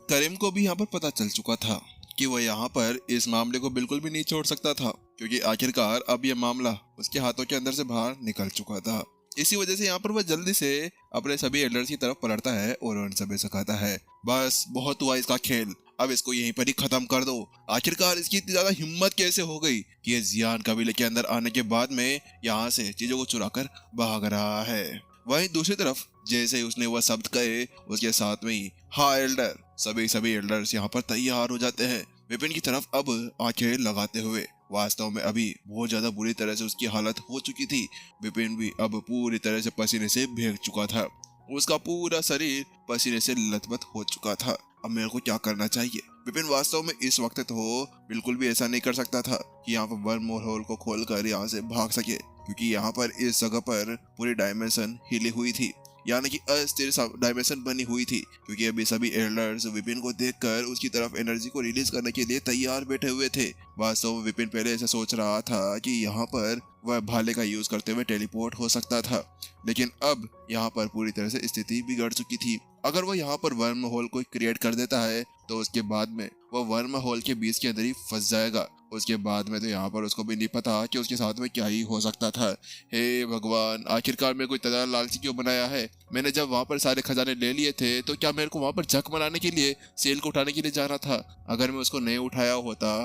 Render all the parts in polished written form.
करीम को भी यहाँ पर पता चल चुका था कि वह यहाँ पर इस मामले को बिल्कुल भी नहीं छोड़ सकता था, क्योंकि आखिरकार अब यह मामला उसके हाथों के अंदर से बाहर निकल चुका था। इसी वजह से यहाँ पर वह जल्दी से अपने सभी एल्डर्स की तरफ पलटता है और उन सभी से कहता है, बस बहुत हुआ इसका खेल, अब इसको यहीं पर ही खत्म कर दो। आखिरकार इसकी इतनी ज्यादा हिम्मत कैसे हो गई कि ये जियान कबीले के अंदर आने के बाद में यहाँ से चीजों को चुरा कर भाग रहा है। वहीं दूसरी तरफ जैसे ही उसने वह शब्द कहे, उसके साथ में ही हाँ एल्डर, सभी एल्डर्स यहाँ पर तैयार हो जाते हैं विपिन की तरफ अब आंखें लगाते हुए। वास्तव में अभी बहुत ज्यादा बुरी तरह से उसकी हालत हो चुकी थी। विपिन भी अब पूरी तरह से पसीने से भीग चुका था, उसका पूरा शरीर पसीने से लथपथ हो चुका था। अब मेरे को क्या करना चाहिए? विपिन वास्तव में इस वक्त तो बिल्कुल भी ऐसा नहीं कर सकता था कि यहाँ पर वर्म होल को खोलकर यहाँ से भाग सके, क्योंकि यहाँ पर इस जगह पर पूरी डायमेंशन हिली हुई थी, यानी कि अस्थिर डायमेंशन बनी हुई थी, क्योंकि अभी सभी एल्डर्स विपिन को देखकर उसकी तरफ एनर्जी को रिलीज करने के लिए तैयार बैठे हुए थे। वास्तव में विपिन पहले ऐसा सोच रहा था कि यहाँ पर वह भाले का यूज करते हुए टेलीपोर्ट हो सकता था, लेकिन अब यहाँ पर पूरी तरह से स्थिति बिगड़ चुकी थी। अगर वह यहाँ पर वर्म होल को क्रिएट कर देता है तो उसके बाद में वह वर्म होल के बीच के अंदर ही फंस जाएगा। उसके बाद में तो यहाँ पर उसको भी नहीं पता कि उसके साथ में क्या ही हो सकता था। हे भगवान, आखिरकार मेरे को इतना लालची क्यों बनाया है? मैंने जब वहाँ पर सारे खजाने ले लिए थे तो क्या मेरे को वहाँ पर जख बनाने के लिए सेल को उठाने के लिए जाना था? अगर मैं उसको नहीं उठाया होता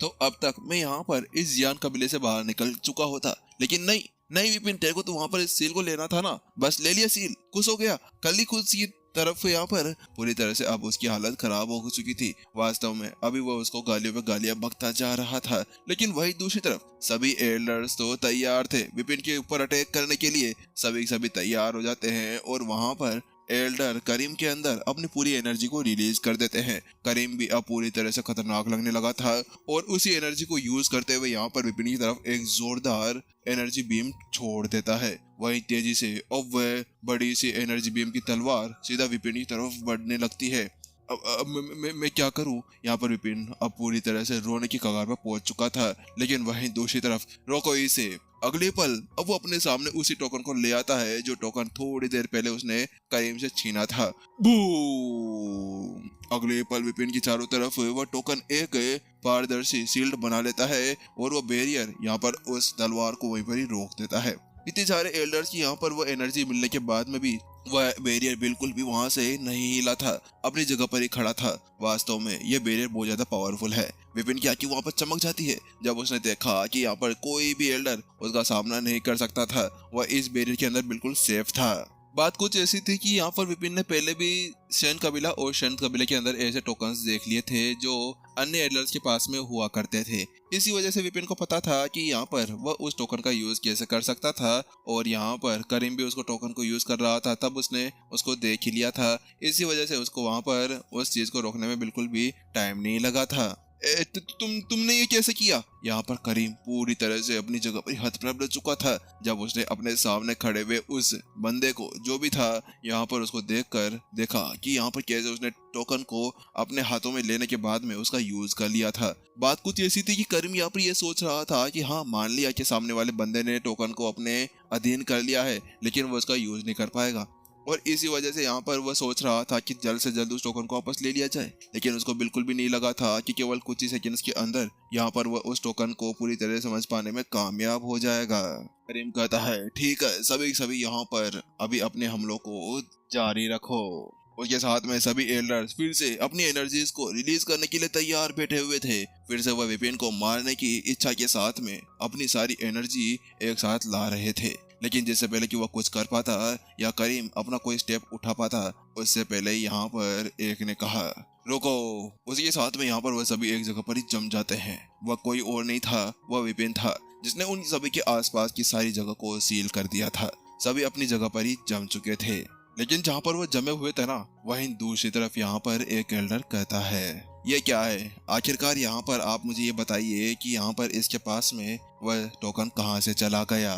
तो अब तक मैं यहाँ पर इस जियान कबीले से बाहर निकल चुका होता। लेकिन नहीं नहीं विपिन, तेरे को तो वहाँ पर इस सील को लेना था ना, बस ले लिया सील, खुश हो गया। कल ही खुद की तरफ यहाँ पर पूरी तरह से अब उसकी हालत खराब हो चुकी थी। वास्तव में अभी वो उसको गालियों पे गालियां बकता जा रहा था, लेकिन वही दूसरी तरफ सभी एल्डर्स तो तैयार थे विपिन के ऊपर अटैक करने के लिए। सभी तैयार हो जाते हैं और वहां पर एल्डर करीम के अंदर अपनी पूरी एनर्जी को रिलीज कर देते हैं। करीम भी अब पूरी तरह से खतरनाक लगने लगा था और उसी एनर्जी को यूज करते हुए यहाँ पर विपिन की तरफ एक जोरदार एनर्जी बीम छोड़ देता है। वही तेजी से अब वह बड़ी सी एनर्जी बीम की तलवार सीधा विपिन की तरफ बढ़ने लगती है। अब मैं क्या करूं? यहाँ पर विपिन अब पूरी तरह से रोने की कगार पर पहुंच चुका था, लेकिन वहीं दूसरी तरफ रोको इसे। अगले पल अब वो अपने सामने उसी टोकन को ले आता है जो टोकन थोड़ी देर पहले उसने करीम से छीना था। बूम! अगले पल विपिन की चारों तरफ वह टोकन एक पारदर्शी शील्ड बना लेता है और वह बैरियर यहाँ पर उस तलवार को वहीं पर ही रोक देता है। इतने सारे एल्डर्स की यहाँ पर वो एनर्जी मिलने के बाद में भी वह बैरियर बिल्कुल भी वहां से नहीं हिला था, अपनी जगह पर ही खड़ा था। वास्तव में यह बैरियर बहुत ज्यादा पावरफुल है। विपिन की आंखें वहां पर चमक जाती है जब उसने देखा कि यहाँ पर कोई भी एल्डर उसका सामना नहीं कर सकता था, वह इस बैरियर के अंदर बिल्कुल सेफ था। बात कुछ ऐसी थी कि यहाँ पर विपिन ने पहले भी शैन कबीला और शैन कबीले के अंदर ऐसे टोकन्स देख लिए थे जो अन्य एल्डर्स के पास में हुआ करते थे। इसी वजह से विपिन को पता था कि यहाँ पर वह उस टोकन का यूज कैसे कर सकता था, और यहाँ पर करीम भी उसको टोकन को यूज कर रहा था, तब उसने उसको देख ही लिया था। इसी वजह से उसको वहाँ पर उस चीज को रोकने में बिल्कुल भी टाइम नहीं लगा था। तुमने ये कैसे किया? यहाँ पर करीम पूरी तरह से अपनी जगह पर हतप्रभ रह चुका था जब उसने अपने सामने खड़े हुए उस बंदे को जो भी था यहाँ पर उसको देखा कि यहाँ पर कैसे उसने टोकन को अपने हाथों में लेने के बाद में उसका यूज कर लिया था। बात कुछ ऐसी थी कि करीम यहाँ पर ये सोच रहा था कि हाँ, मान लिया कि सामने वाले बंदे ने टोकन को अपने अधीन कर लिया है, लेकिन वो उसका यूज नहीं कर पाएगा, और इसी वजह से यहाँ पर वह सोच रहा था कि जल्द से जल्द उस टोकन को वापस ले लिया जाए। लेकिन उसको बिल्कुल भी नहीं लगा था कि केवल कुछ ही सेकंड्स के अंदर यहाँ पर वह उस टोकन को पूरी तरह से समझ पाने में कामयाब हो जाएगा। करीम कहता है, ठीक है, सभी यहाँ पर अभी अपने हमलों को जारी रखो। उसके साथ में सभी एल्डर्स फिर से अपनी एनर्जीज को रिलीज करने के लिए तैयार बैठे हुए थे। फिर से वह विपिन को मारने की इच्छा के साथ में अपनी सारी एनर्जी एक साथ ला रहे थे, लेकिन जिससे पहले कि वह कुछ कर पाता या करीम अपना कोई स्टेप उठा पाता, उससे पहले यहाँ पर एक ने कहा, रोको। उसके साथ में यहाँ पर वह सभी एक जगह पर ही जम जाते हैं। वह कोई और नहीं था, वह विपिन था जिसने उन सभी के आसपास की सारी जगह को सील कर दिया था। सभी अपनी जगह पर ही जम चुके थे, लेकिन जहाँ पर वह जमे हुए थे ना, वहीं दूसरी तरफ यहाँ पर एक एल्डर कहता है, ये क्या है? आखिरकार यहाँ पर आप मुझे ये बताइए कि यहाँ पर इसके पास में वह टोकन कहाँ से चला गया।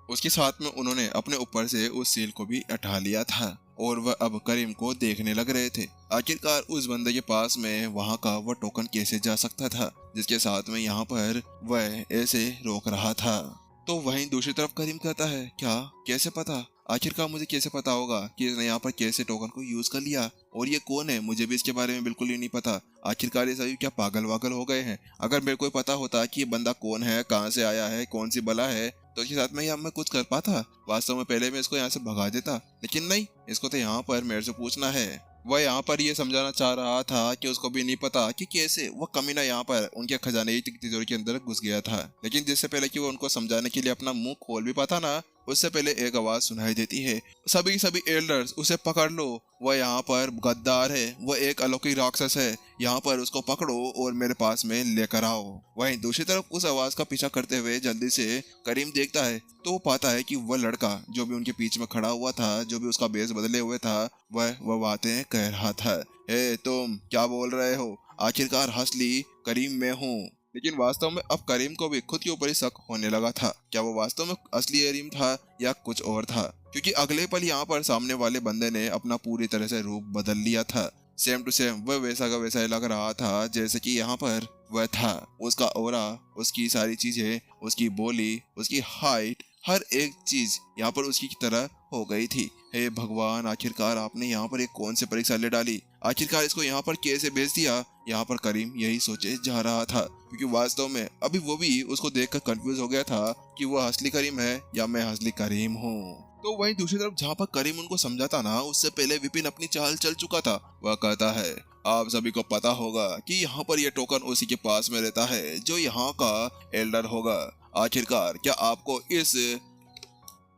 उसके साथ में उन्होंने अपने ऊपर से उस सील को भी हटा लिया था और वह अब करीम को देखने लग रहे थे। आखिरकार उस बंदे के पास में वहां का वह टोकन कैसे जा सकता था जिसके साथ में यहाँ पर वह ऐसे रोक रहा था। तो वहीं दूसरी तरफ करीम कहता है, क्या? कैसे पता? आखिरकार मुझे कैसे पता होगा कि इसने यहाँ पर कैसे टोकन को यूज कर लिया, और ये कौन है, मुझे भी इसके बारे में बिल्कुल ही नहीं पता। आखिरकार ये सभी क्या पागल वागल हो गए हैं? अगर मेरे को पता होता कि ये बंदा कौन है, कहाँ से आया है, कौन सी बला है, तो इसके साथ में यहाँ मैं कुछ कर पाता। वास्तव में पहले मैं इसको यहाँ से भगा देता, लेकिन नहीं, इसको तो यहाँ पर मेरे से पूछना है। वह यहाँ पर ये समझाना चाह रहा था कि उसको भी नहीं पता कि कैसे वह कमीना यहाँ पर उनके खजाने की तिजोरी के अंदर घुस गया था। लेकिन जिससे पहले कि वो उनको समझाने के लिए अपना मुंह खोल भी पाता ना, उससे पहले एक आवाज सुनाई देती है, सभी सभी एल्डर्स उसे पकड़ लो, वह यहाँ पर गद्दार है, वह एक अलौकिक राक्षस है, यहाँ पर उसको पकड़ो और मेरे पास में लेकर आओ। वहीं दूसरी तरफ उस आवाज का पीछा करते हुए जल्दी से करीम देखता है तो वो पाता है कि वह लड़का जो भी उनके पीछे में खड़ा हुआ था, जो भी उसका बेस बदले हुए था, वह बातें कह रहा था। हे तुम क्या बोल रहे हो? आखिरकार असली करीम मैं हूँ। लेकिन वास्तव में अब करीम को भी खुद के ऊपर ही शक होने लगा था, क्या वो वास्तव में असली करीम था या कुछ और था? क्योंकि अगले पल यहाँ पर सामने वाले बंदे ने अपना पूरी तरह से रूप बदल लिया था। सेम टू सेम वह वैसा का वैसा ही लग रहा था जैसे कि यहाँ पर वह था। उसका ऑरा, उसकी सारी चीजें, उसकी बोली, उसकी हाइट, हर एक चीज यहाँ पर उसकी की तरह हो गई थी। हे भगवान, आखिरकार आपने यहाँ पर एक कौन सी परीक्षा ले डाली? आखिरकार इसको यहाँ पर कैसे भेज दिया? यहाँ पर करीम यही सोचे जा रहा था, क्योंकि वास्तव में अभी वो भी उसको देखकर कंफ्यूज हो गया था कि वो असली करीम है या मैं असली करीम हूँ। तो वहीं दूसरी तरफ जहाँ पर करीम उनको समझाता ना, उससे पहले विपिन अपनी चाल चल चुका था। वह कहता है, आप सभी को पता होगा कि यहाँ पर यह टोकन उसी के पास में रहता है जो यहाँ का एल्डर होगा। आखिरकार क्या आपको इस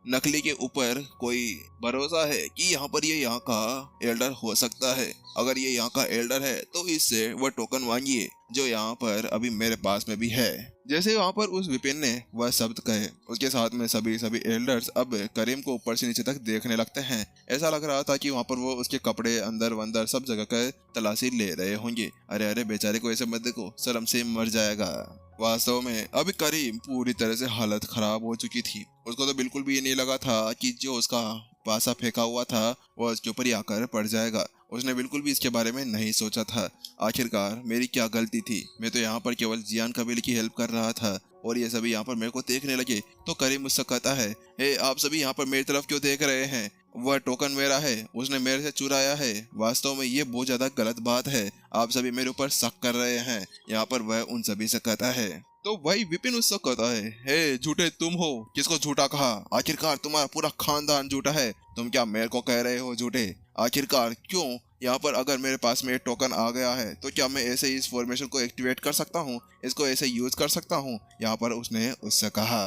नकली के ऊपर कोई भरोसा है कि यहाँ पर ये यहाँ का एल्डर हो सकता है? अगर ये यहाँ का एल्डर है तो इससे वह टोकन मांगिए जो यहाँ पर अभी मेरे पास में भी है। जैसे वहाँ पर उस विपिन ने वह शब्द कहे, उसके साथ में सभी सभी एल्डर्स अब करीम को ऊपर से नीचे तक देखने लगते हैं। ऐसा लग रहा था कि वहाँ पर वो उसके कपड़े अंदर वंदर सब जगह का तलाशी ले रहे होंगे। अरे अरे, बेचारे को ऐसे मत देखो, शर्म से मर जाएगा। वास्तव में अभी करीम पूरी तरह से हालत खराब हो चुकी थी। उसको तो बिल्कुल भी ये नहीं लगा था कि जो उसका पासा फेंका हुआ था वह उसके ऊपर ही आकर पड़ जाएगा। उसने बिल्कुल भी इसके बारे में नहीं सोचा था। आखिरकार मेरी क्या गलती थी? मैं तो यहाँ पर केवल जियान कबीले की हेल्प कर रहा था और ये सभी यहाँ पर मेरे को देखने लगे। तो करीम मुझसे कहता है, हे आप सभी यहाँ पर मेरी तरफ क्यों देख रहे हैं? वह टोकन मेरा है, उसने मेरे से चुराया है। वास्तव में ये बहुत ज्यादा गलत बात है, आप सभी मेरे ऊपर शक कर रहे हैं। यहाँ पर वह उन सभी से कहता है। तो वही विपिन उससे कहता है, हे झूठे तुम हो, किसको झूठा कहा? आखिरकार तुम्हारा पूरा खानदान झूठा है, तुम क्या मेरे को कह रहे हो झूठे? आखिरकार क्यों? यहाँ पर अगर मेरे पास में टोकन आ गया है तो क्या मैं ऐसे ही इस फॉर्मेशन को एक्टिवेट कर सकता हूँ, इसको ऐसे यूज कर सकता हूँ? यहाँ पर उसने उससे कहा।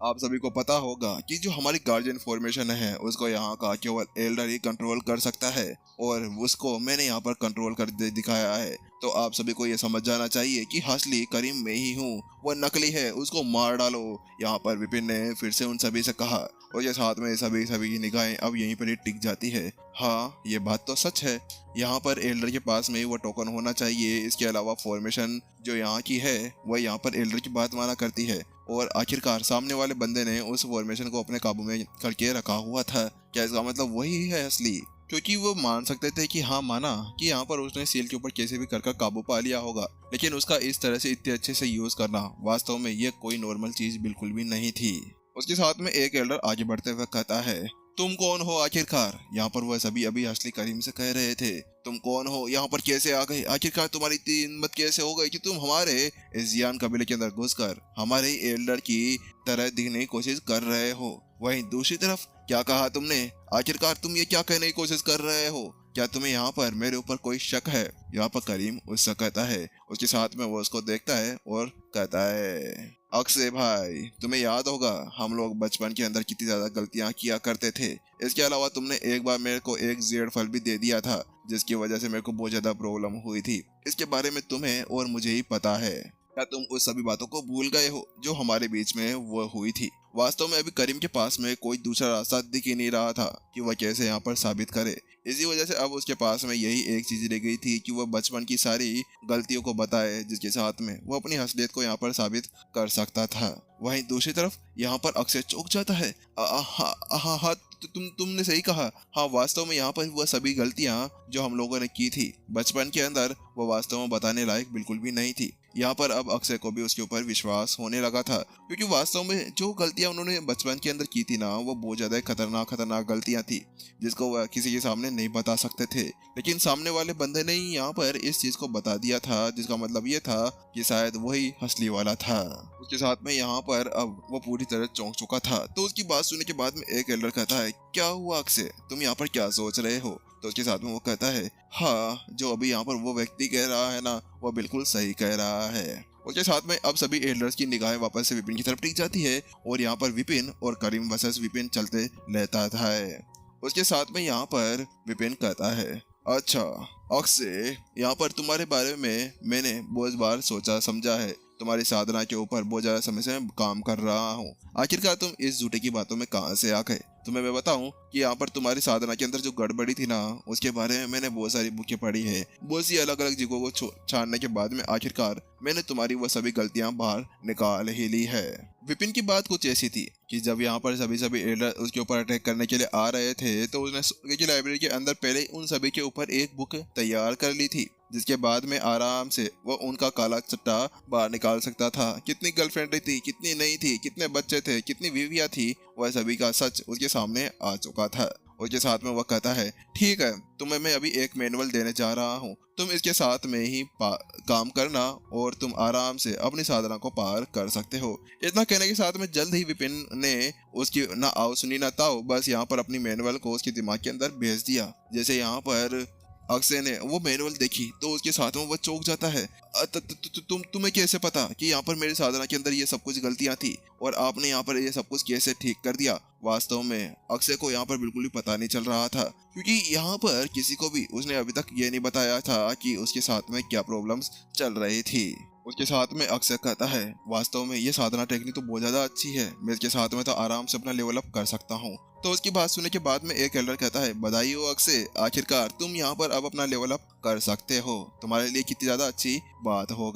आप सभी को पता होगा कि जो हमारी गार्जियन फॉर्मेशन है उसको यहाँ का केवल एल्डर ही कंट्रोल कर सकता है और उसको मैंने यहाँ पर कंट्रोल कर दिखाया है। तो आप सभी को ये समझ जाना चाहिए कि असली करीम मैं ही हूँ, वह नकली है, उसको मार डालो। यहाँ पर विपिन ने फिर से उन सभी से कहा और ये साथ में सभी की निगाहें अब यहीं पर ही टिक जाती है। हाँ, ये बात तो सच है, यहाँ पर एल्डर के पास में ही वो टोकन होना चाहिए। इसके अलावा फॉर्मेशन जो यहाँ की है वह यहाँ पर एल्डर की बात माना करती है और आखिरकार सामने वाले बंदे ने उस फॉर्मेशन को अपने काबू में करके रखा हुआ था। क्या इसका मतलब वही है असली? क्योंकि वो मान सकते थे कि हाँ, माना कि यहाँ पर उसने सील के ऊपर कैसे भी कर काबू पा लिया होगा, लेकिन उसका इस तरह से इतने अच्छे से यूज करना वास्तव में ये कोई नॉर्मल चीज बिल्कुल भी नहीं थी। उसके साथ में एक एल्डर आगे बढ़ते हुए कहता है, तुम कौन हो आखिरकार? यहाँ पर वह सभी अभी असली करीम से कह रहे थे, तुम कौन हो, यहाँ पर कैसे आ गए? आखिरकार तुम्हारी इतनी हिम्मत कैसे हो गई कि तुम हमारे इस जियान कबीले के अंदर घुसकर हमारे एल्डर की तरह दिखने की कोशिश कर रहे हो? वहीं दूसरी तरफ क्या कहा तुमने? आखिरकार तुम ये क्या कहने की कोशिश कर रहे हो? क्या तुम्हें यहाँ पर मेरे ऊपर कोई शक है? यहाँ पर करीम उससे कहता है। उसके साथ में वो उसको देखता है और कहता है, अक्षय भाई, तुम्हें याद होगा हम लोग बचपन के अंदर कितनी ज्यादा गलतियां किया करते थे। इसके अलावा तुमने एक बार मेरे को एक जेड फल भी दे दिया था जिसकी वजह से मेरे को बहुत ज्यादा प्रॉब्लम हुई थी। इसके बारे में तुम्हें और मुझे ही पता है। क्या तुम उस सभी बातों को भूल गए हो जो हमारे बीच में वो हुई थी? वास्तव में अभी करीम के पास में कोई दूसरा रास्ता दिख ही नहीं रहा था कि वह कैसे यहाँ पर साबित करे। इसी वजह से अब उसके पास में यही एक चीज रह गई थी कि वह बचपन की सारी गलतियों को बताए, जिसके साथ में वो अपनी असलियत को यहाँ पर साबित कर सकता था। वहीं दूसरी तरफ यहाँ पर अक्षय चौंक जाता है। हाँ, तुमने सही कहा। हाँ, वास्तव में यहाँ पर वह सभी गलतियाँ जो हम लोगों ने की थी बचपन के अंदर वो वास्तव में बताने लायक बिल्कुल भी नहीं थी। यहाँ पर अब अक्षय को भी उसके ऊपर विश्वास होने लगा था, क्योंकि वास्तव में जो गलतियां उन्होंने बचपन के अंदर की थी ना, वो बहुत ज्यादा खतरनाक गलतियां थी, जिसको वह किसी के सामने नहीं बता सकते थे। लेकिन सामने वाले बंदे ने ही यहाँ पर इस चीज को बता दिया था, जिसका मतलब ये था कि शायद वही असली वाला था। उसके साथ में यहाँ पर अब वो पूरी तरह चौंक चुका था। तो उसकी बात सुनने के बाद में एक एल्डर कहता है, क्या हुआ अक्षय, तुम यहाँ पर क्या सोच रहे हो? तो उसके साथ में वो कहता है, हाँ, जो अभी यहाँ पर वो व्यक्ति कह रहा है ना, वो बिल्कुल सही कह रहा है। उसके साथ में अब सभी एल्डर्स की निगाहें वापस से विपिन की तरफ टिक जाती है और यहाँ पर विपिन और करीम वर्सेस विपिन चलते रहता है। उसके साथ में यहाँ पर विपिन कहता है, अच्छा अक्षय, यहाँ पर तुम्हारे बारे में मैंने बहुत बार सोचा समझा है। तुम्हारी साधना के ऊपर बहुत ज्यादा समय से मैं काम कर रहा हूँ। आखिरकार तुम इस झूठे की बातों में कहाँ से आ गए? तुम्हें मैं बताऊं कि यहाँ पर तुम्हारी साधना के अंदर जो गड़बड़ी थी ना, उसके बारे में मैंने बहुत सारी बुकें पढ़ी है। बहुत सी अलग अलग जगहों को छानने के बाद में आखिरकार मैंने तुम्हारी वो सभी गलतियां बाहर निकाल ही ली है। विपिन की बात कुछ ऐसी थी कि जब यहाँ पर सभी एल्डर उसके ऊपर अटैक करने के लिए आ रहे थे, तो उसने लाइब्रेरी के अंदर पहले ही उन सभी के ऊपर एक बुक तैयार कर ली थी, जिसके बाद में आराम से वो उनका काला चट्टा बाहर निकाल सकता था। कितनी गर्लफ्रेंड थी, कितनी नहीं थी, कितने बच्चे थे, कितनी बीवियां थी, वह सभी का सच उसके सामने आ चुका था। उसके साथ में वह कहता है, ठीक है, तुम्हें मैं अभी एक मैनुअल देने जा रहा हूँ, तुम इसके साथ में ही काम करना और तुम आराम से अपनी साधना को पार कर सकते हो। इतना कहने के साथ में जल्द ही विपिन ने उसकी ना आओ सुनी ना ताओ, बस यहाँ पर अपनी मैनुअल को उसके दिमाग के अंदर भेज दिया। जैसे यहाँ पर अक्षय ने वो मैनुअल देखी तो उसके साथ में वो चौंक जाता है। तुम्हें कैसे पता कि यहाँ पर मेरी साधना के अंदर ये सब कुछ गलतियां थी और आपने यहाँ पर ये सब कुछ कैसे ठीक कर दिया? वास्तव में अक्षय को यहाँ पर बिल्कुल भी पता नहीं चल रहा था, क्योंकि यहाँ पर किसी को भी उसने अभी तक ये नहीं बताया था कि उसके साथ में क्या प्रॉब्लम्स चल रही थी। उसके साथ में अक्षय कहता है, वास्तव में ये साधना टेक्निक तो बहुत ज्यादा अच्छी है, मैं इसके साथ में तो आराम से अपना लेवल अप कर सकता हूँ। तो उसकी बात सुनने के बाद में एक एल्डर कहता है, बधाई हो अक्षय, आखिरकार तुम यहाँ पर अब अपना लेवल अप कर सकते हो। तुम्हारे लिए कितनी ज्यादा अच्छी बात हो गई।